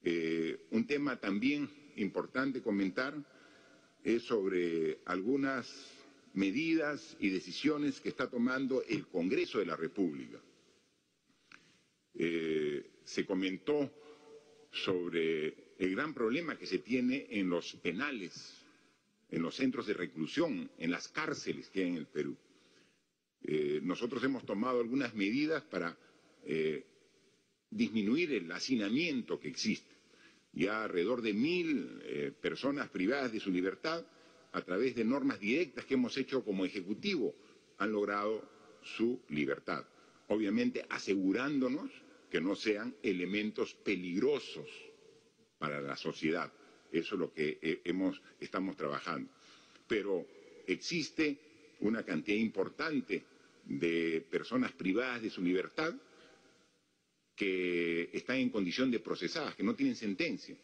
Un tema también importante comentar es sobre algunas medidas y decisiones que está tomando el Congreso de la República. Se comentó sobre el gran problema que se tiene en los penales, en los centros de reclusión, en las cárceles que hay en el Perú. Nosotros hemos tomado algunas medidas para disminuir el hacinamiento que existe. Ya alrededor de 1000 personas privadas de su libertad, a través de normas directas que hemos hecho como Ejecutivo, han logrado su libertad. Obviamente asegurándonos que no sean elementos peligrosos para la sociedad. Eso es lo que estamos trabajando. Pero existe una cantidad importante de personas privadas de su libertad que están en condición de procesadas, que no tienen sentencia,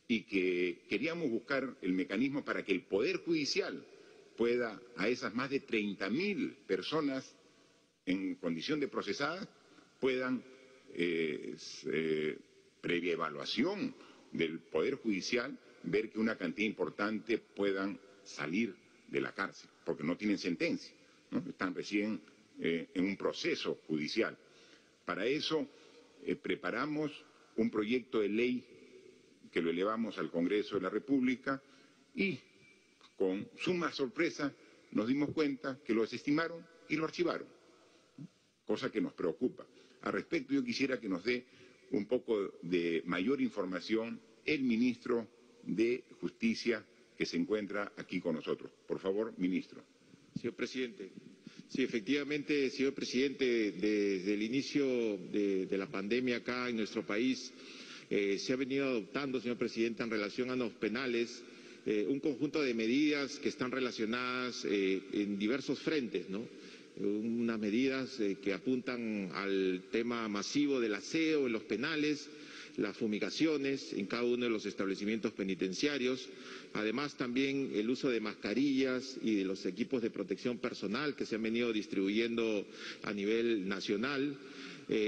y que queríamos buscar el mecanismo para que el Poder Judicial pueda, a esas más de 30.000 personas en condición de procesadas, puedan, previa evaluación del Poder Judicial, ver que una cantidad importante puedan salir de la cárcel, porque no tienen sentencia, ¿no? Están recién en un proceso judicial. Para eso preparamos un proyecto de ley que lo elevamos al Congreso de la República y con suma sorpresa nos dimos cuenta que lo desestimaron y lo archivaron, cosa que nos preocupa. Al respecto, yo quisiera que nos dé un poco de mayor información el ministro de Justicia que se encuentra aquí con nosotros. Por favor, ministro. Señor presidente. Sí, efectivamente, señor presidente, desde el inicio de la pandemia acá en nuestro país se ha venido adoptando, señor presidente, en relación a los penales, un conjunto de medidas que están relacionadas en diversos frentes, ¿no? Unas medidas que apuntan al tema masivo del aseo en los penales, las fumigaciones en cada uno de los establecimientos penitenciarios, además también el uso de mascarillas y de los equipos de protección personal que se han venido distribuyendo a nivel nacional,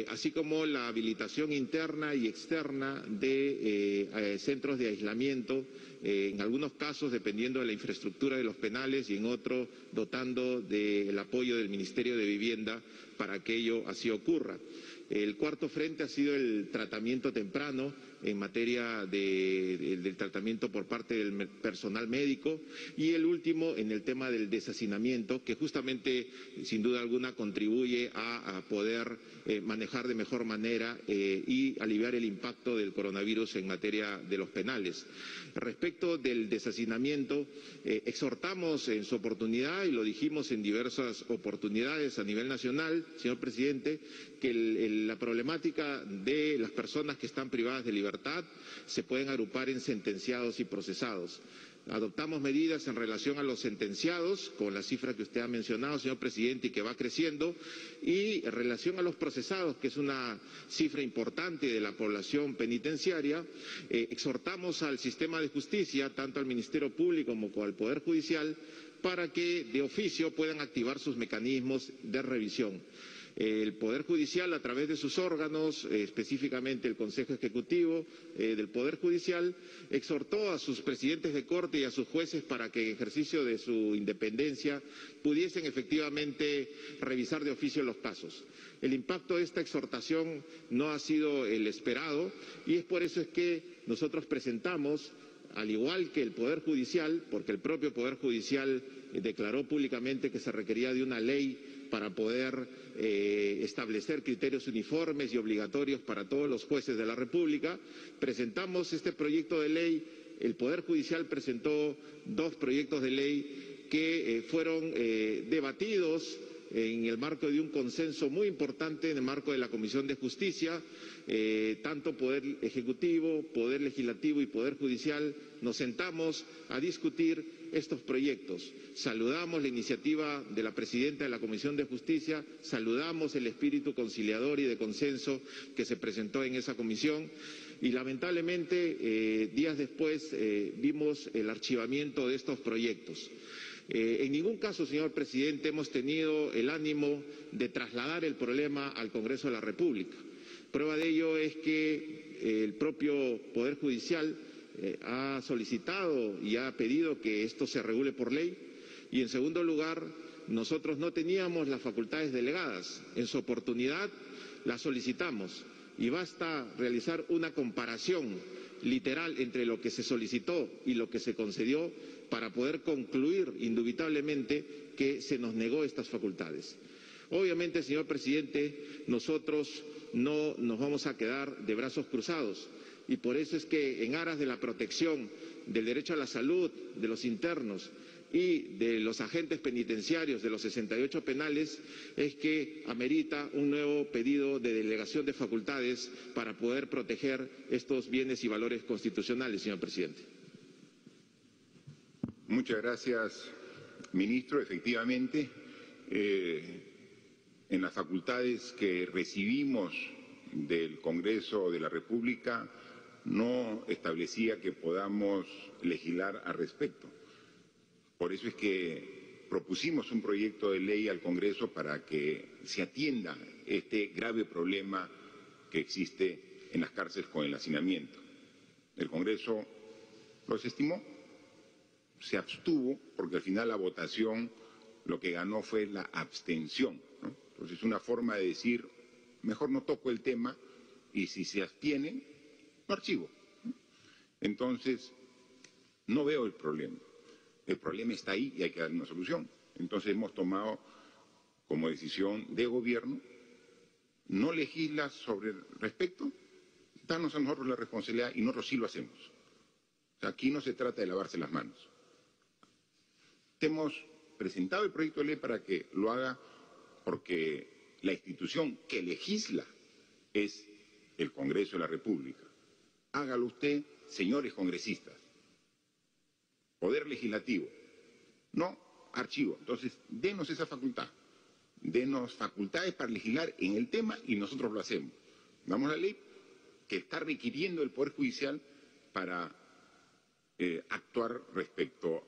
así como la habilitación interna y externa de centros de aislamiento, en algunos casos dependiendo de la infraestructura de los penales y en otros dotando del apoyo del Ministerio de Vivienda para que ello así ocurra. El cuarto frente ha sido el tratamiento temprano en materia del tratamiento por parte del personal médico y el último en el tema del deshacinamiento, que justamente, sin duda alguna, contribuye a poder manejar de mejor manera y aliviar el impacto del coronavirus en materia de los penales. Respecto del deshacinamiento, exhortamos en su oportunidad, y lo dijimos en diversas oportunidades a nivel nacional, señor presidente, que la problemática de las personas que están privadas de libertad se pueden agrupar en sentenciados y procesados. Adoptamos medidas en relación a los sentenciados, con la cifra que usted ha mencionado, señor presidente, y que va creciendo, y en relación a los procesados, que es una cifra importante de la población penitenciaria, exhortamos al sistema de justicia, tanto al Ministerio Público como al Poder Judicial, para que de oficio puedan activar sus mecanismos de revisión. El Poder Judicial, a través de sus órganos, específicamente el Consejo Ejecutivo del Poder Judicial, exhortó a sus presidentes de Corte y a sus jueces para que, en ejercicio de su independencia, pudiesen efectivamente revisar de oficio los casos. El impacto de esta exhortación no ha sido el esperado y es por eso es que nosotros presentamos, al igual que el Poder Judicial, porque el propio Poder Judicial declaró públicamente que se requería de una ley para poder establecer criterios uniformes y obligatorios para todos los jueces de la República, presentamos este proyecto de ley. El Poder Judicial presentó 2 proyectos de ley que fueron debatidos en el marco de un consenso muy importante en el marco de la Comisión de Justicia. Tanto Poder Ejecutivo, Poder Legislativo y Poder Judicial nos sentamos a discutir estos proyectos. Saludamos la iniciativa de la presidenta de la Comisión de Justicia, saludamos el espíritu conciliador y de consenso que se presentó en esa comisión y lamentablemente días después vimos el archivamiento de estos proyectos. En ningún caso, señor presidente, hemos tenido el ánimo de trasladar el problema al Congreso de la República. Prueba de ello es que el propio Poder Judicial ha solicitado y ha pedido que esto se regule por ley. Y en segundo lugar, nosotros no teníamos las facultades delegadas. En su oportunidad las solicitamos y basta realizar una comparación literal entre lo que se solicitó y lo que se concedió para poder concluir indubitablemente que se nos negó estas facultades. Obviamente, señor presidente, nosotros no nos vamos a quedar de brazos cruzados y por eso es que en aras de la protección del derecho a la salud de los internos y de los agentes penitenciarios de los 68 penales es que amerita un nuevo pedido de delegación de facultades para poder proteger estos bienes y valores constitucionales, señor presidente. Muchas gracias, ministro. Efectivamente, en las facultades que recibimos del Congreso de la República no establecía que podamos legislar al respecto. Por eso es que propusimos un proyecto de ley al Congreso para que se atienda este grave problema que existe en las cárceles con el hacinamiento. El Congreso lo desestimó, se abstuvo, porque al final la votación lo que ganó fue la abstención, ¿no? Entonces es una forma de decir, mejor no toco el tema y si se abstienen, lo archivo. Entonces, no veo el problema. El problema está ahí y hay que dar una solución. Entonces hemos tomado como decisión de gobierno no legislar sobre el respecto, darnos a nosotros la responsabilidad y nosotros sí lo hacemos. O sea, aquí no se trata de lavarse las manos. Hemos presentado el proyecto de ley para que lo haga porque la institución que legisla es el Congreso de la República. Hágalo usted, señores congresistas. Poder legislativo, no archivo. Entonces, denos esa facultad. Denos facultades para legislar en el tema y nosotros lo hacemos. Damos la ley que está requiriendo el Poder Judicial para actuar respecto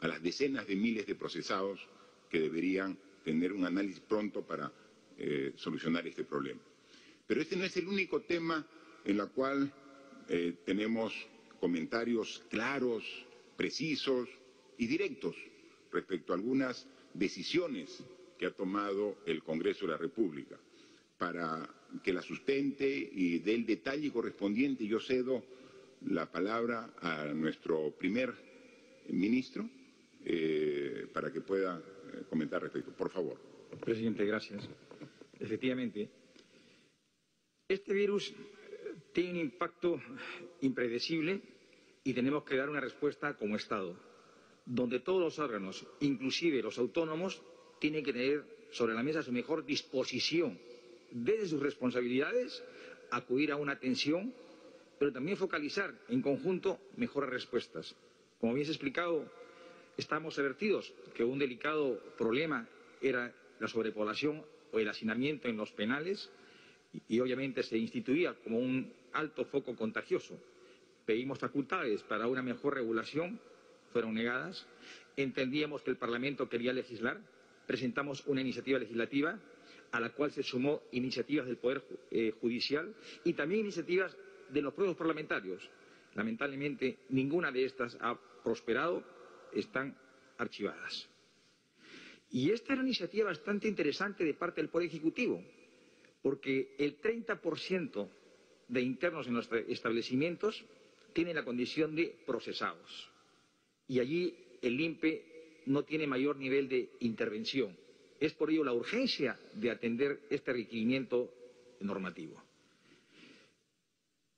a las decenas de miles de procesados que deberían tener un análisis pronto para solucionar este problema. Pero este no es el único tema en el cual tenemos comentarios claros, precisos y directos respecto a algunas decisiones que ha tomado el Congreso de la República. Para que la sustente y dé el detalle correspondiente, yo cedo la palabra a nuestro primer ministro para que pueda comentar al respecto. Por favor. Presidente, gracias. Efectivamente, este virus tiene un impacto impredecible y tenemos que dar una respuesta como Estado, donde todos los órganos, inclusive los autónomos, tienen que tener sobre la mesa su mejor disposición, desde sus responsabilidades, acudir a una atención, pero también focalizar en conjunto mejores respuestas. Como bien se ha explicado, estamos advertidos que un delicado problema era la sobrepoblación o el hacinamiento en los penales y obviamente se instituía como un alto foco contagioso. Pedimos facultades para una mejor regulación, fueron negadas. Entendíamos que el Parlamento quería legislar, presentamos una iniciativa legislativa a la cual se sumó iniciativas del Poder Judicial y también iniciativas de los propios parlamentarios. Lamentablemente, ninguna de estas ha prosperado, están archivadas. Y esta era una iniciativa bastante interesante de parte del Poder Ejecutivo, porque el 30% de internos en los establecimientos tienen la condición de procesados. Y allí el INPE no tiene mayor nivel de intervención. Es por ello la urgencia de atender este requerimiento normativo.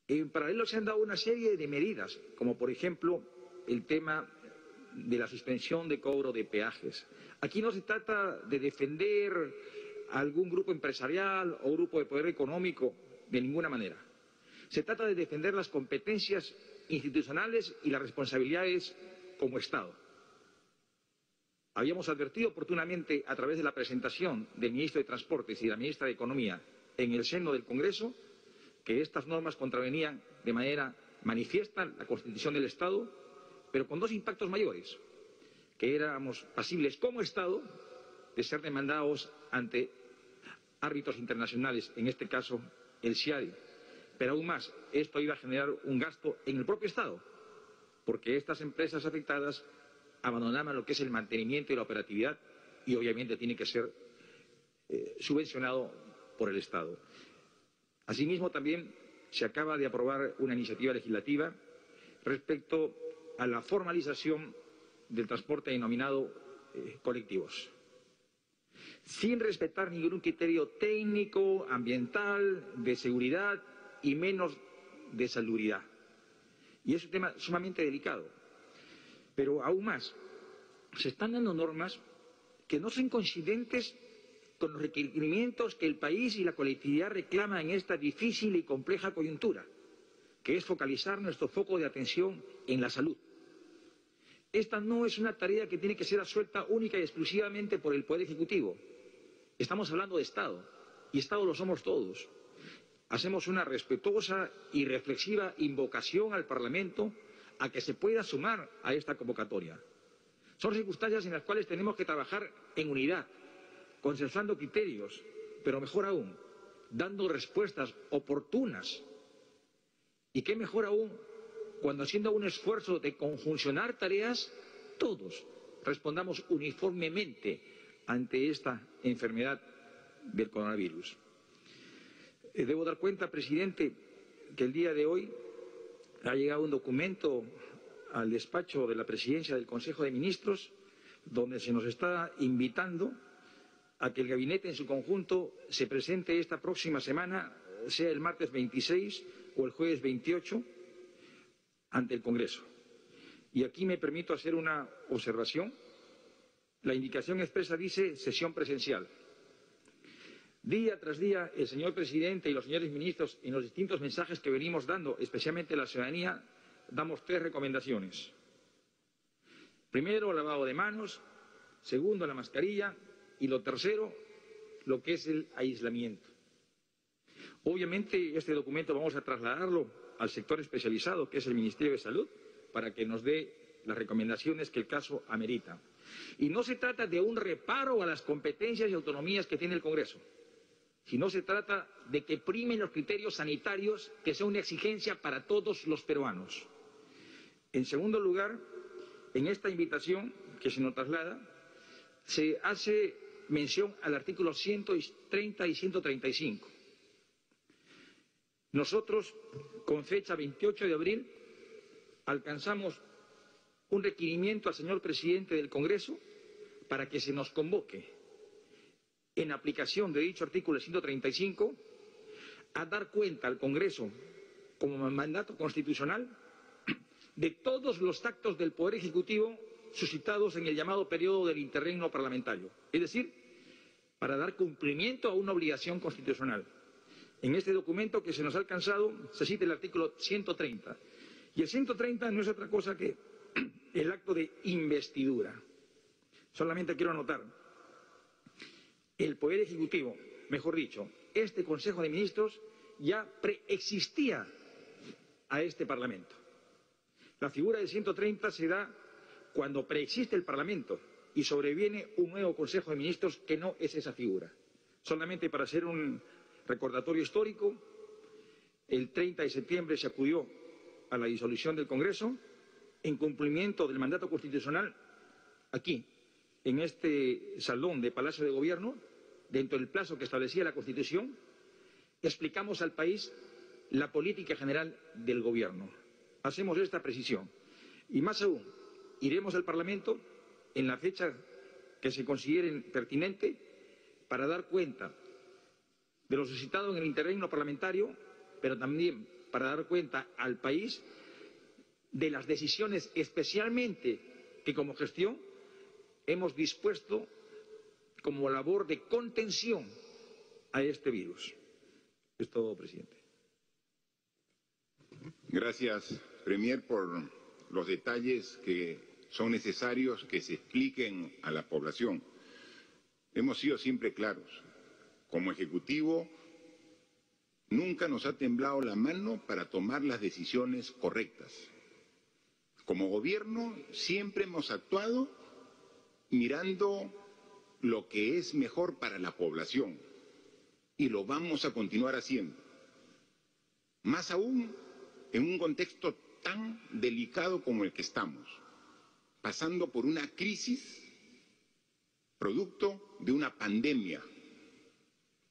En paralelo se han dado una serie de medidas, como por ejemplo el tema de la suspensión de cobro de peajes. Aquí no se trata de defender a algún grupo empresarial o grupo de poder económico de ninguna manera. Se trata de defender las competencias institucionales y las responsabilidades como Estado. Habíamos advertido oportunamente a través de la presentación del ministro de Transportes y de la ministra de Economía en el seno del Congreso que estas normas contravenían de manera manifiesta la Constitución del Estado, pero con dos impactos mayores, que éramos pasibles como Estado de ser demandados ante árbitros internacionales, en este caso el CIADI, Pero aún más, esto iba a generar un gasto en el propio Estado, porque estas empresas afectadas abandonaban lo que es el mantenimiento y la operatividad y obviamente tiene que ser subvencionado por el Estado. Asimismo, también se acaba de aprobar una iniciativa legislativa respecto a la formalización del transporte denominado colectivos, sin respetar ningún criterio técnico, ambiental, de seguridad y menos de salubridad. Y es un tema sumamente delicado. Pero aún más, se están dando normas que no son coincidentes con los requerimientos que el país y la colectividad reclaman en esta difícil y compleja coyuntura, que es focalizar nuestro foco de atención en la salud. Esta no es una tarea que tiene que ser asuelta única y exclusivamente por el Poder Ejecutivo. Estamos hablando de Estado, y Estado lo somos todos. Hacemos una respetuosa y reflexiva invocación al Parlamento a que se pueda sumar a esta convocatoria. Son circunstancias en las cuales tenemos que trabajar en unidad, consensuando criterios, pero mejor aún, dando respuestas oportunas. Y qué mejor aún cuando, haciendo un esfuerzo de conjuncionar tareas, todos respondamos uniformemente ante esta enfermedad del coronavirus. Debo dar cuenta, presidente, que el día de hoy ha llegado un documento al despacho de la Presidencia del Consejo de Ministros donde se nos está invitando a que el gabinete en su conjunto se presente esta próxima semana, sea el martes 26 o el jueves 28, ante el Congreso. Y aquí me permito hacer una observación. La indicación expresa dice sesión presencial. Día tras día, el señor presidente y los señores ministros, en los distintos mensajes que venimos dando, especialmente a la ciudadanía, damos 3 recomendaciones. Primero, lavado de manos. Segundo, la mascarilla. Y lo tercero, lo que es el aislamiento. Obviamente, este documento vamos a trasladarlo al sector especializado, que es el Ministerio de Salud, para que nos dé las recomendaciones que el caso amerita. Y no se trata de un reparo a las competencias y autonomías que tiene el Congreso, sino se trata de que primen los criterios sanitarios, que son una exigencia para todos los peruanos. En segundo lugar, en esta invitación que se nos traslada, se hace mención al artículo 130 y 135. Nosotros, con fecha 28 de abril, alcanzamos un requerimiento al señor presidente del Congreso para que se nos convoque, en aplicación de dicho artículo 135, a dar cuenta al Congreso, como mandato constitucional, de todos los actos del Poder Ejecutivo suscitados en el llamado periodo del interregno parlamentario. Es decir, para dar cumplimiento a una obligación constitucional. En este documento que se nos ha alcanzado se cita el artículo 130. Y el 130 no es otra cosa que el acto de investidura. Solamente quiero anotar, el Poder Ejecutivo, mejor dicho, este Consejo de Ministros ya preexistía a este Parlamento. La figura del 130 se da cuando preexiste el Parlamento y sobreviene un nuevo Consejo de Ministros que no es esa figura. Solamente para hacer un recordatorio histórico, el 30 de septiembre se acudió a la disolución del Congreso en cumplimiento del mandato constitucional aquí, en este salón de Palacio de Gobierno, dentro del plazo que establecía la Constitución, explicamos al país la política general del Gobierno. Hacemos esta precisión. Y más aún, iremos al Parlamento en la fecha que se considere pertinente para dar cuenta de lo suscitado en el interregno parlamentario, pero también para dar cuenta al país de las decisiones especialmente que como gestión hemos dispuesto como labor de contención a este virus. Es todo, presidente. Gracias, Premier, por los detalles que son necesarios que se expliquen a la población. Hemos sido siempre claros. Como Ejecutivo, nunca nos ha temblado la mano para tomar las decisiones correctas. Como Gobierno, siempre hemos actuado mirando lo que es mejor para la población y lo vamos a continuar haciendo. Más aún en un contexto tan delicado como el que estamos, pasando por una crisis producto de una pandemia,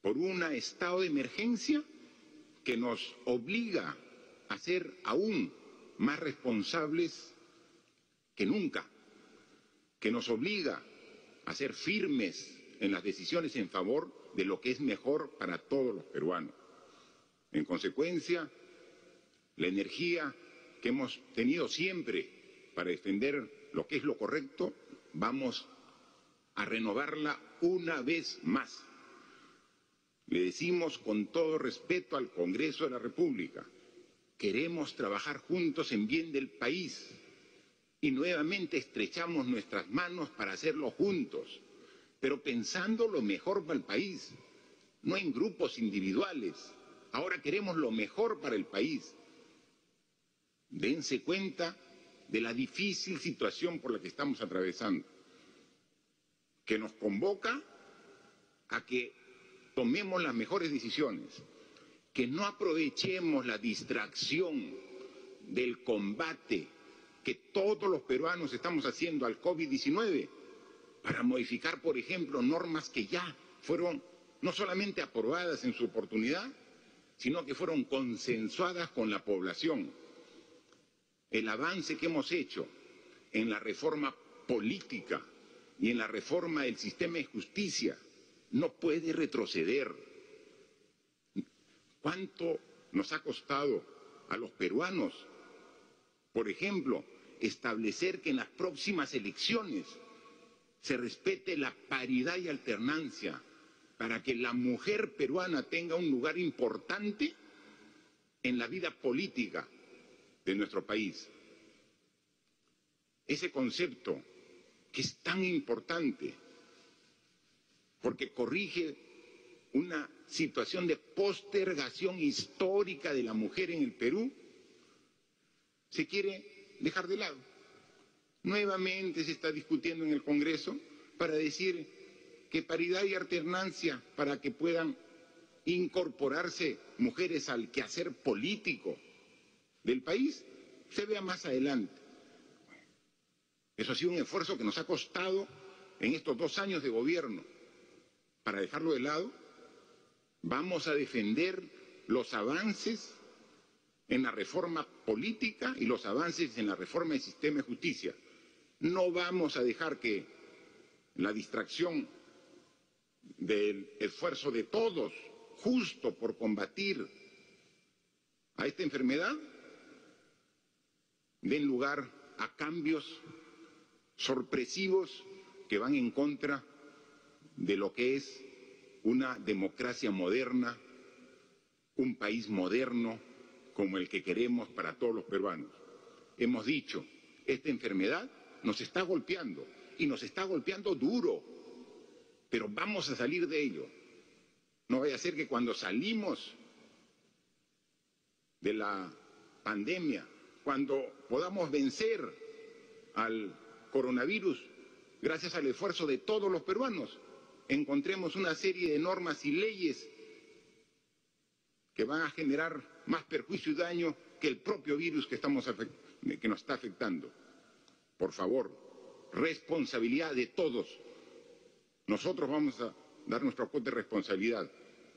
por un estado de emergencia que nos obliga a ser aún más responsables que nunca, que nos obliga a ser firmes en las decisiones en favor de lo que es mejor para todos los peruanos. En consecuencia, la energía que hemos tenido siempre para defender lo que es lo correcto, vamos a renovarla una vez más. Le decimos con todo respeto al Congreso de la República, queremos trabajar juntos en bien del país y nuevamente estrechamos nuestras manos para hacerlo juntos, pero pensando lo mejor para el país, no en grupos individuales. Ahora queremos lo mejor para el país. Dense cuenta de la difícil situación por la que estamos atravesando, que nos convoca a que tomemos las mejores decisiones, que no aprovechemos la distracción del combate que todos los peruanos estamos haciendo al COVID-19 para modificar, por ejemplo, normas que ya fueron no solamente aprobadas en su oportunidad, sino que fueron consensuadas con la población. El avance que hemos hecho en la reforma política y en la reforma del sistema de justicia no puede retroceder. ¿Cuánto nos ha costado a los peruanos, por ejemplo, establecer que en las próximas elecciones se respete la paridad y alternancia para que la mujer peruana tenga un lugar importante en la vida política de nuestro país? Ese concepto que es tan importante porque corrige una situación de postergación histórica de la mujer en el Perú, se quiere dejar de lado. Nuevamente se está discutiendo en el Congreso para decir que paridad y alternancia para que puedan incorporarse mujeres al quehacer político del país se vea más adelante. Eso ha sido un esfuerzo que nos ha costado en estos 2 años de gobierno. Para dejarlo de lado, vamos a defender los avances en la reforma política y los avances en la reforma del sistema de justicia. No vamos a dejar que la distracción del esfuerzo de todos, justo por combatir a esta enfermedad, den lugar a cambios sorpresivos que van en contra de lo que es una democracia moderna, un país moderno como el que queremos para todos los peruanos. Hemos dicho, esta enfermedad nos está golpeando y nos está golpeando duro, pero vamos a salir de ello. No vaya a ser que cuando salimos de la pandemia, cuando podamos vencer al coronavirus, gracias al esfuerzo de todos los peruanos, encontremos una serie de normas y leyes que van a generar más perjuicio y daño que el propio virus que nos está afectando. Por favor, responsabilidad de todos. Nosotros vamos a dar nuestro aporte de responsabilidad.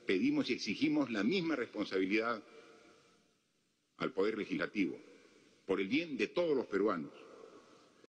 Pedimos y exigimos la misma responsabilidad al Poder Legislativo, por el bien de todos los peruanos.